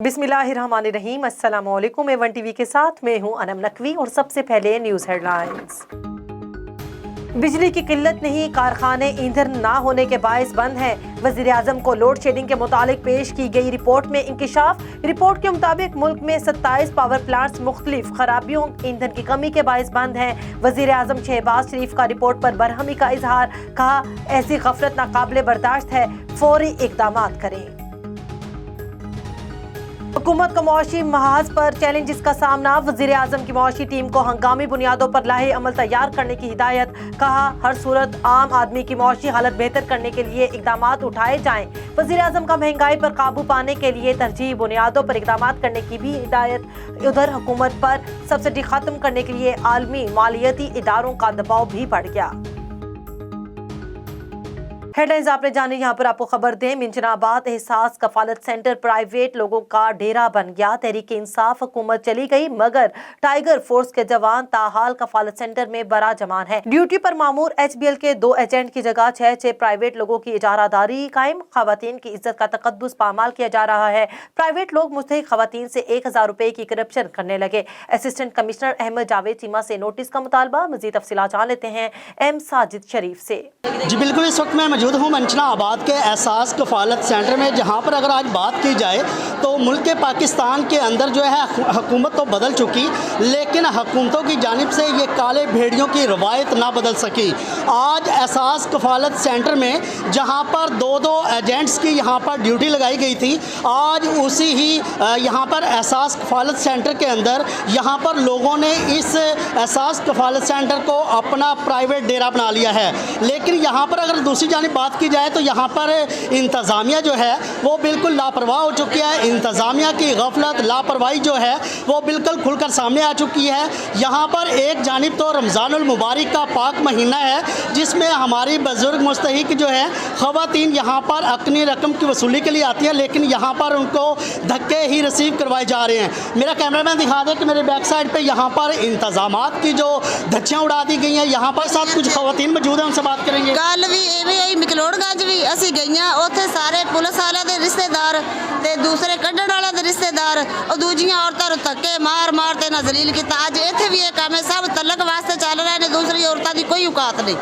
बिस्मिल्लाहिर्रहमानिर्रहीम। अस्सलाम वालेकुम। A1 टीवी के साथ मैं हूं अनम नकवी और सबसे पहले न्यूज़ हेडलाइंस। बिजली की किल्लत नहीं, कारखाने ईंधन ना होने के बायस बंद हैं। वज़ीर आज़म को लोड शेडिंग के मुतालिक पेश की गई रिपोर्ट में इंकिशाफ। रिपोर्ट के मुताबिक मुल्क में 27 पावर प्लांट्स मुख्तलिफ खराबियों ईंधन की कमी के बायस बंद हैं। वज़ीर आज़म शहबाज शरीफ का रिपोर्ट पर बरहमी का इजहार, कहा ऐसी गफलत नाकाबिले बर्दाश्त है, फौरी इक़दामात करें। हुकूमत को मुआशी महाज पर चैलेंजेस का सामना। वज़ीर आज़म की मुआशी टीम को हंगामी बुनियादों पर लाहे अमल तैयार करने की हिदायत, कहा हर सूरत आम आदमी की मुआशी हालत बेहतर करने के लिए इक़दामात उठाए जाएं। वज़ीर आज़म का महंगाई पर काबू पाने के लिए तरजीही बुनियादों पर इक़दामात करने की भी हिदायत। उधर हुकूमत पर सब्सिडी ख़त्म करने के लिए आलमी मालियाती इदारों का दबाव भी बढ़ गया। हेडलाइंस आपने जानी, यहाँ पर आपको खबर दें। मिंजनाबाद एहसास कफालत सेंटर प्राइवेट लोगों का डेरा बन गया। तहरीक इंसाफ हुकूमत चली गई मगर टाइगर फोर्स के जवान ताहाल कफालत सेंटर में बरा जमान है। ड्यूटी पर मामूर HBL के 2 एजेंट की जगह 6 प्राइवेट लोगों की इजारादारी कायम। खवातीन की इज्जत का तकद्दुस पामाल किया जा रहा है। प्राइवेट लोग मुस्तहिक खवातीन से 1000 रुपए की करप्शन करने लगे। असिस्टेंट कमिश्नर अहमद जावेद चीमा से नोटिस का मुतालबा। मजीद तफसीलात जान लेते हैं M साजिद शरीफ से। जी बिल्कुल, इस वक्त मैं मौजूद हूँ मंचनाबाद के एहसास कफालत सेंटर में, जहाँ पर अगर आज बात की जाए तो मुल्क पाकिस्तान के अंदर जो है हुकूमत तो बदल चुकी, लेकिन हुकूमतों की जानिब से ये काले भेड़ियों की रवायत ना बदल सकी। आज एहसास कफालत सेंटर में जहाँ पर 2 एजेंट्स की यहाँ पर ड्यूटी लगाई गई थी, आज उसी ही यहाँ पर एहसास कफालत सेंटर के अंदर यहाँ पर लोगों ने इस एहसास कफालत सेंटर को अपना प्राइवेट डेरा बना लिया है। लेकिन यहाँ पर अगर दूसरी जानिब बात की जाए तो यहाँ पर इंतज़ामिया जो है वो बिल्कुल लापरवाह हो चुकी है। इंतज़ामिया की गफलत, लापरवाही जो है वो बिल्कुल खुलकर सामने आ चुकी है। यहाँ पर एक जानिब तो रमज़ानुल मुबारक का पाक महीना है, जिसमें हमारी बुज़ुर्ग मुस्तहिक जो है ख़वातीन यहाँ पर अपनी रकम की वसूली के लिए आती है, लेकिन यहाँ पर उनको धक्के ही रिसीव करवाए जा रहे हैं। मेरा कैमरामैन दिखा दे कि मेरे बैक साइड पर यहाँ पर इंतज़ामात की जो धज्जियाँ उड़ा दी गई हैं। यहाँ पर साथ कुछ ख़वातीन मौजूद हैं, उनसे बात करेंगे। कल भी एवं मकलोड़गंज भी असी गई, उत्थे सारे पुलिस वाले दे रिश्तेदार ते दूसरे कड्ढण वाले दे रिश्तेदार और दूजियां औरतां नूं धक्के मार मार ते ना जलील किया। अज इत्थे भी एक काम है, सब तलक वास्ते चल रहे हैं, दूसरी औरतां दी कोई औकात नहीं।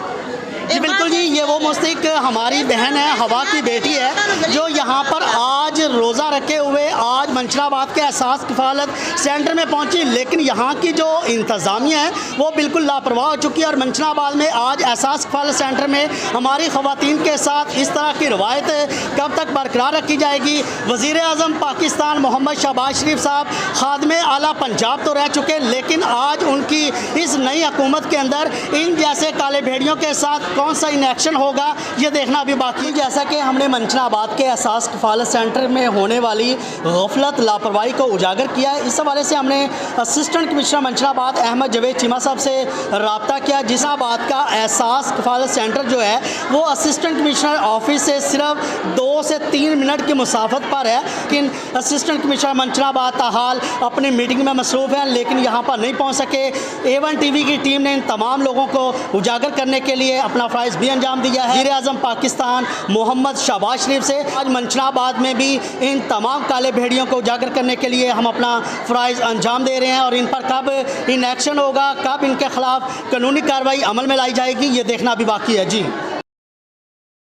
जी बिल्कुल जी, ये वो मुस्तहिक हमारी बहन है, हवा की बेटी है, जो यहाँ पर आज रोज़ा रखे हुए आज मंचनाबाद के एहसास कफालत सेंटर में पहुँची, लेकिन यहाँ की जो इंतज़ामिया है वो बिल्कुल लापरवाह हो चुकी है। और मंचनाबाद में आज एहसास कफालत सेंटर में हमारी ख़वातीन के साथ इस तरह की रवायत कब तक बरकरार रखी जाएगी? वज़ीर आज़म पाकिस्तान मोहम्मद शहबाज शरीफ साहब खादमे आला पंजाब तो रह चुके, लेकिन आज उनकी इस नई हुकूमत के अंदर इन जैसे काले भेड़ियों के साथ कौन सा इनएक्शन होगा ये देखना अभी बाकी। जैसा कि हमने मंचनाबाद के एहसास कफालत सेंटर में होने वाली गफलत, लापरवाही को उजागर किया है, इस हवाले से हमने असिस्टेंट कमिश्नर मंचनाबाद अहमद जावेद चीमा साहब से रब्ता किया। जिसाबाद का एहसास कफालत सेंटर जो है वो असिस्टेंट कमिश्नर ऑफिस से सिर्फ 2 से 3 मिनट की मुसाफत पर है, लेकिन असिस्टेंट कमिश्नर मंचनाबाद ताहाल अपनी मीटिंग में मसरूफ़ हैं, लेकिन यहाँ पर नहीं पहुँच सके। A1 टीवी की टीम ने इन तमाम लोगों को उजागर करने के लिए अपना फ़राइज़ भी अंजाम दिया है। वज़ीर आज़म पाकिस्तान मोहम्मद शहबाज शरीफ से आज मंचनाबाद में भी इन तमाम काले भेड़ियों को उजागर करने के लिए हम अपना फ़राइज़ अंजाम दे रहे हैं, और इन पर कब इन एक्शन होगा, कब इनके ख़िलाफ़ कानूनी कार्रवाई अमल में लाई जाएगी, ये देखना भी बाकी है। जी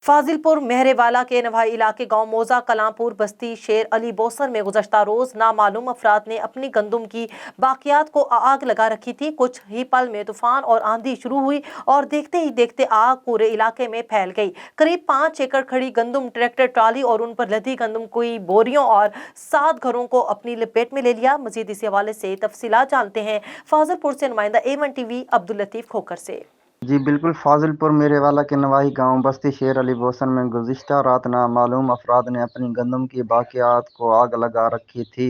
फाजिलपुर मेहरेवाला के नवाही इलाके गांव मोजा कलामपुर बस्ती शेर अली बोसर में गुज़श्ता रोज़ नामालूम अफराद ने अपनी गंदम की बाकियात को आग लगा रखी थी। कुछ ही पल में तूफान और आंधी शुरू हुई और देखते ही देखते आग पूरे इलाके में फैल गई। करीब 5 एकड़ खड़ी गंदम, ट्रैक्टर ट्राली और उन पर लदी गंदम की बोरियों और 7 घरों को अपनी लपेट में ले लिया। मजीद इस हवाले से तफसीलात जानते हैं फाजिलपुर से नुमाइंदा A1 टीवी अब्दुल लतीफ़ खोकर से। जी बिल्कुल, फाजिलपुर मेरेवाला के नवाही गांव बस्ती शेर अली बोसन में गुज़िश्ता रात नामालूम अफराद ने अपनी गंदम की बाकियात को आग लगा रखी थी।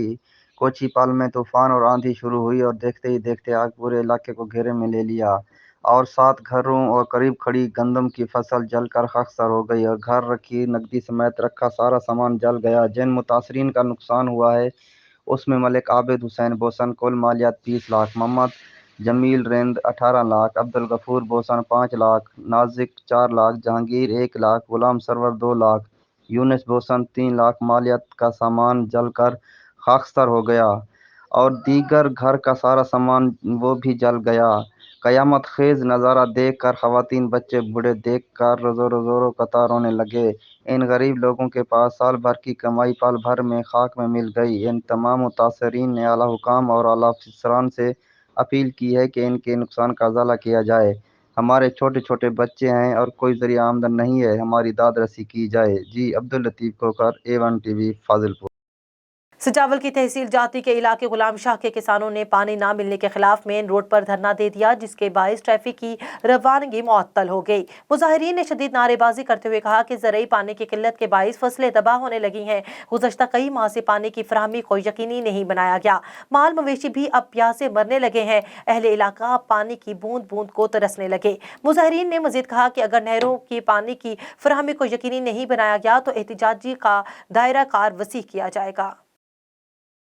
कुछ ही पल में तूफ़ान और आंधी शुरू हुई और देखते ही देखते आग पूरे इलाके को घेरे में ले लिया और 7 घरों और करीब खड़ी गंदम की फसल जलकर खाकसार हो गई और घर रखी नकदी समेत रखा सारा सामान जल गया। जिन मुतासरीन का नुकसान हुआ है उसमें मलिक आबिद हुसैन बोसन कुल मालियात 30 लाख, मोहम्मद जमील रेंद 18 लाख, अब्दुल गफूर बोसन 5 लाख, नाजिक 4 लाख, जहांगीर 1 लाख, गुलाम सरवर 2 लाख, यूनिस बोसन 3 लाख मालियत का सामान जलकर खाकसार हो गया और दीगर घर का सारा सामान वो भी जल गया। क़यामत खेज़ नज़ारा देख कर ख़वातीन बच्चे बूढ़े देख कर रोज़ो कतार रोने लगे। इन गरीब लोगों के पास साल भर की कमाई पल भर में खाक में मिल गई। इन तमाम मुतासरीन ने आला हुकाम और आला अफसरान से अपील की है कि इनके नुकसान का अज़ाला किया जाए। हमारे छोटे छोटे बच्चे हैं और कोई ज़रिया आमदन नहीं है, हमारी दाद रसी की जाए। जी अब्दुल लतीफ़ कोकर, A1 TV फाजिलपुर। सजावल की तहसील जाती के इलाके गुलाम शाह के किसानों ने पानी ना मिलने के खिलाफ मेन रोड पर धरना दे दिया, जिसके बायस ट्रैफिक की रवानगी मुअत्तल हो गई। मुजाहिरीन ने शदीद नारेबाजी करते हुए कहा कि ज़रूरी पानी की किल्लत के बायस फसलें तबाह होने लगी हैं। गुज़श्ता कई माह से पानी की फराहमी को यकीनी नहीं बनाया गया। माल मवेशी भी अब प्यासे मरने लगे हैं। अहले इलाका अब पानी की बूंद बूंद को तरसने लगे। मुजाहिरीन ने मजीद कहा कि अगर नहरों की पानी की फराहमी को यकीनी नहीं बनाया गया तो एहतजाजी का दायरा कार वसी किया जाएगा।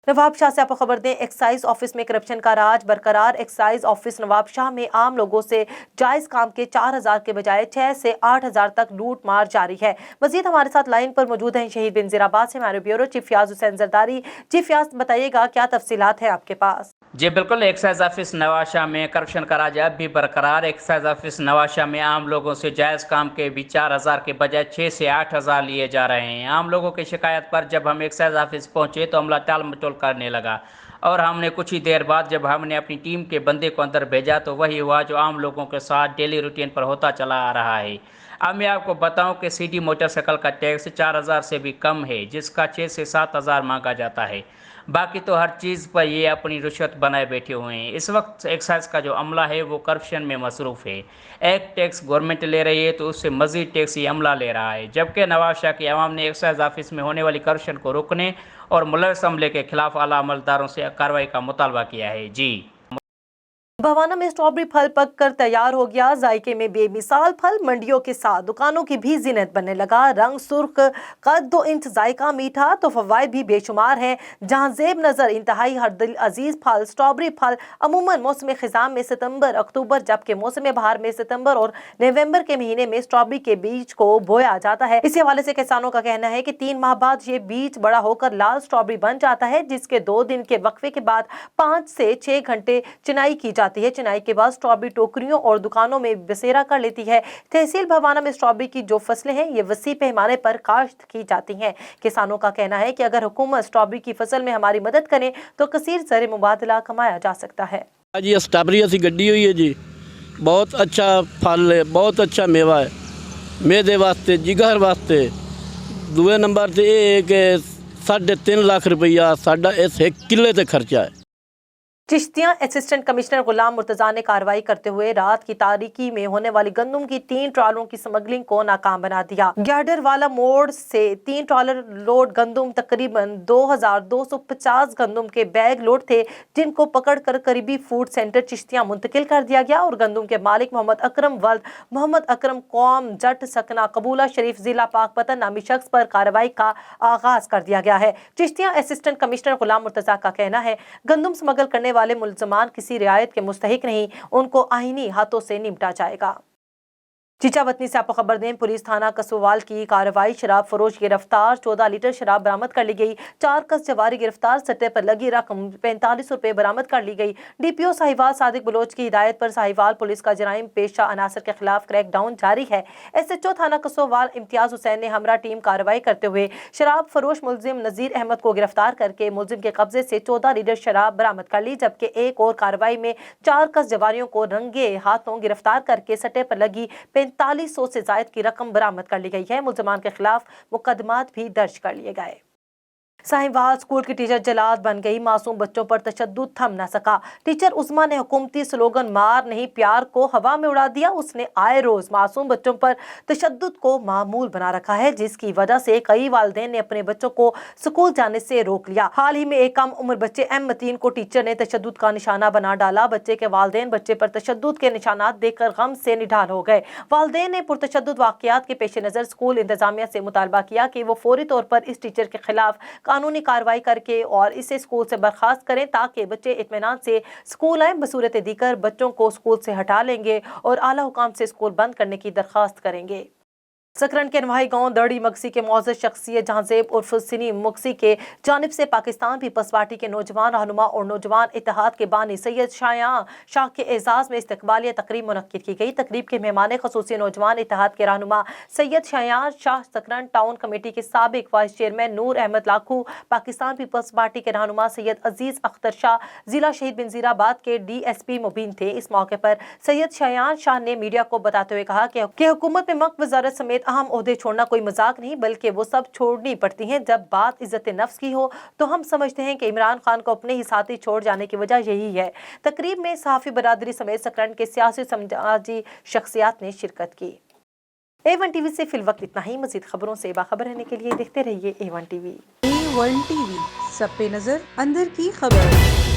नवाबशाह से आपको खबर दें, एक्साइज ऑफिस में करप्शन का राज बरकरार। एक्साइज ऑफिस नवाबशाह में आम लोगों से जायज काम के 4000 के बजाय 6 से 8000 तक लूट मार जारी है। मजीद हमारे साथ लाइन पर मौजूद हैं शहीद बेनजीराबाद से हमारे ब्यूरो चीफ याज हुसैन जरदारी। चीफ याज, बताइएगा क्या तफसीलात हैं आपके पास? जी बिल्कुल, एक्साइज ऑफिस नवाबशाह में करप्शन का राज अब भी बरकरार। एक्साइज ऑफिस नवाबशाह में आम लोगों से जायज़ काम के भी 4000 के बजाय 6 से 8000 लिए जा रहे हैं। आम लोगों की शिकायत पर जब हम एक्साइज ऑफिस पहुंचे तो अमला टाल मटोल करने लगा और हमने कुछ ही देर बाद जब हमने अपनी टीम के बंदे को अंदर भेजा तो वही हुआ जो आम लोगों के साथ डेली रूटीन पर होता चला आ रहा है। अब मैं आपको बताऊं कि सिटी मोटरसाइकिल का टैक्स 4000 से भी कम है, जिसका 6 से 7000 मांगा जाता है। बाकी तो हर चीज़ पर ये अपनी रुश्वत बनाए बैठे हुए हैं। इस वक्त एक्साइज का जो अमला है वो करप्शन में मसरूफ़ है। एक टैक्स गवर्नमेंट ले रही है तो उससे मज़ीद टैक्स ये अमला ले रहा है, जबकि नवाबशाह की आवाम ने एक्साइज ऑफिस में होने वाली करप्शन को रोकने और मुलविस अमले के खिलाफ आला अमलदारों से कार्रवाई का मुतालबा किया है। जी भवाना में स्ट्रॉबेरी फल पक कर तैयार हो गया। जायके में बेमिसाल फल मंडियों के साथ दुकानों की भी जिनत बनने लगा। रंग सुर्ख, कद 2 इंच, जायका मीठा तो फवाइद भी बेशुमार हैं। जहां जेब नजर इंतहाई हर दिल अजीज फल स्ट्रॉबेरी फल अमूमन मौसम खिजाम में सितंबर अक्टूबर, जबकि मौसम बहार में सितंबर और नवंबर के महीने में स्ट्रॉबेरी के बीज को बोया जाता है। इसी हवाले से किसानों का कहना है कि 3 माह बाद ये बीज बड़ा होकर लाल स्ट्रॉबेरी बन जाता है, जिसके 2 दिन के वक्फे के बाद 5 से 6 घंटे चिनाई की जाती है। चिनाई के बाद स्ट्रॉबेरी टोकरियों और दुकानों में बसेरा कर लेती है। तहसील भवाना में स्ट्रॉबेरी की जो फसलें हैं ये वसी पैमाने पर काश्त की जाती हैं। किसानों का कहना है कि अगर हुकूमत स्ट्रॉबेरी की फसल में हमारी मदद करे तो कसीर ज़र मुबादला कमाया जा सकता है। जी स्ट्रॉबेरी असी गड्डी हुई है जी, बहुत अच्छा फल है, बहुत अच्छा मेवा है। मेदे वास्ते जिगर वास्ते दूए नंबर से ये है कि 3.5 लाख रुपया साडा इस 1 किले से खर्चा है। चिश्तियां असिस्टेंट कमिश्नर गुलाम मुर्तजा ने कार्रवाई करते हुए रात की तारीकी में होने वाली गंदम की 3 ट्रॉलों की स्मगलिंग को नाकाम बना दिया। ग्याडर वाला मोड़ से 3 ट्रॉलर लोड गंदम तकरीबन 2250 गंदम के बैग लोड थे, जिनको पकड़कर करीबी फूड सेंटर चिश्तियां मुंतकिल कर दिया गया और गंदम के मालिक मोहम्मद अकरम वल्द मोहम्मद अकरम कौम जट सकना कबूला शरीफ जिला पाकपतन नामी शख्स पर कार्रवाई का आगाज कर दिया गया है। चिश्तियां असिस्टेंट कमिश्नर गुलाम मुर्तजा का कहना है गंदम स्मगल करने वाले मुल्ज़मान किसी रियायत के मुस्तहिक नहीं, उनको आईनी हाथों से निपटा जाएगा। चीचावतनी से आपको खबर दें, पुलिस थाना कसोवाल की कार्रवाई, शराब फरोश गिरफ्तार, 14 लीटर शराब बरामद कर ली गई। 4 कस जवारी गिरफ्तार, सट्टे पर लगी रकम 45 रुपए बरामद कर ली गई। डीपीओ साहिवाल सादिक बलोच की हिदायत पर साहिवाल पुलिस का जराइम पेशा अनासर के खिलाफ क्रैकडाउन जारी है। SHO थाना कसोवाल इम्तियाज हुसैन ने हमरा टीम कार्रवाई करते हुए शराब फरोश मुलजिम नजीर अहमद को गिरफ्तार करके मुलजिम के कब्जे से 14 लीटर शराब बरामद कर ली, जबकि एक और कार्रवाई में 4 कस जवारियों को रंगे हाथों गिरफ्तार करके सट्टे पर लगी 4500 से जायद की रकम बरामद कर ली गई है। मुल्ज़मान के खिलाफ मुकदमात भी दर्ज कर लिए गए। साहिवाल स्कूल की टीचर जलाद बन गई, मासूम बच्चों पर तशद्दुद थम न सका। टीचर उस्मा ने हुकूमती स्लोगन मार नहीं प्यार को हवा में उड़ा दिया। उसने आए रोज मासूम बच्चों पर तशद्दुद को मामूल बना रखा है, जिसकी वजह से कई वालिदैन ने अपने बच्चों को स्कूल जाने से रोक लिया। हाल ही में एक कम उम्र बच्चे M मतीन को टीचर ने तशद्दुद का निशाना बना डाला। बच्चे के वालिदैन बच्चे पर तशद्दुद के निशानात देखकर गम से निढाल हो गए। वालिदैन ने पुरतशद्दुद वाक़यात के पेश नज़र स्कूल इंतजामिया से मुतालबा किया कि वो फौरी तौर पर इस टीचर के खिलाफ कानूनी कार्रवाई करके और इसे स्कूल से बर्खास्त करें, ताकि बच्चे इत्मीनान से स्कूल आए। बसूरत दीकर बच्चों को स्कूल से हटा लेंगे और आला हुकाम से स्कूल बंद करने की दरख्वास्त करेंगे। सकरन के नवाही गांव दड़ी मगसी के मौजूद शख्सियत जहांजेब उर्फ सिनी मुक्सी के जानिब से पाकिस्तान पीपल्स पार्टी के नौजवान रहनुमा और नौजवान इत्तेहाद के बानी सैयद शायान शाह के एजाज में इस्तकबालिया तकरीब मुनक्किद की गई। तकरीब के मेहमान खसूसी नौजवान इत्तेहाद के रहनुमा सैयद शायान शाह, सकरन टाउन कमेटी के साबिक वाइस चेयरमैन नूर अहमद लाखू, पाकिस्तान पीपल्स पार्टी के रहनुमा सैयद अजीज अख्तर शाह, जिला शहीद बेनजीराबाद के DSP मुबीन थे। इस मौके पर सैयद शायान शाह ने मीडिया को बताते हुए कहा कि हुकूमत में मक्फ वजारत समेत अहम ओहदे छोड़ना कोई मजाक नहीं, बल्कि वो सब छोड़नी पड़ती हैं। जब बात इज्जत नफ्स की हो तो हम समझते हैं कि इमरान खान को अपने ही साथी छोड़ जाने की वजह यही है। तकरीब में सहाफ़ी बरादरी समेत सकरन के सियासी समाजी शख्सियात ने शिरकत की। A1 TV से फिल वक्त इतना ही। मजीद खबरों से बाखबर रहने के लिए देखते रहिए A1 TV। A1 TV, सब पे नजर, अंदर की खबर।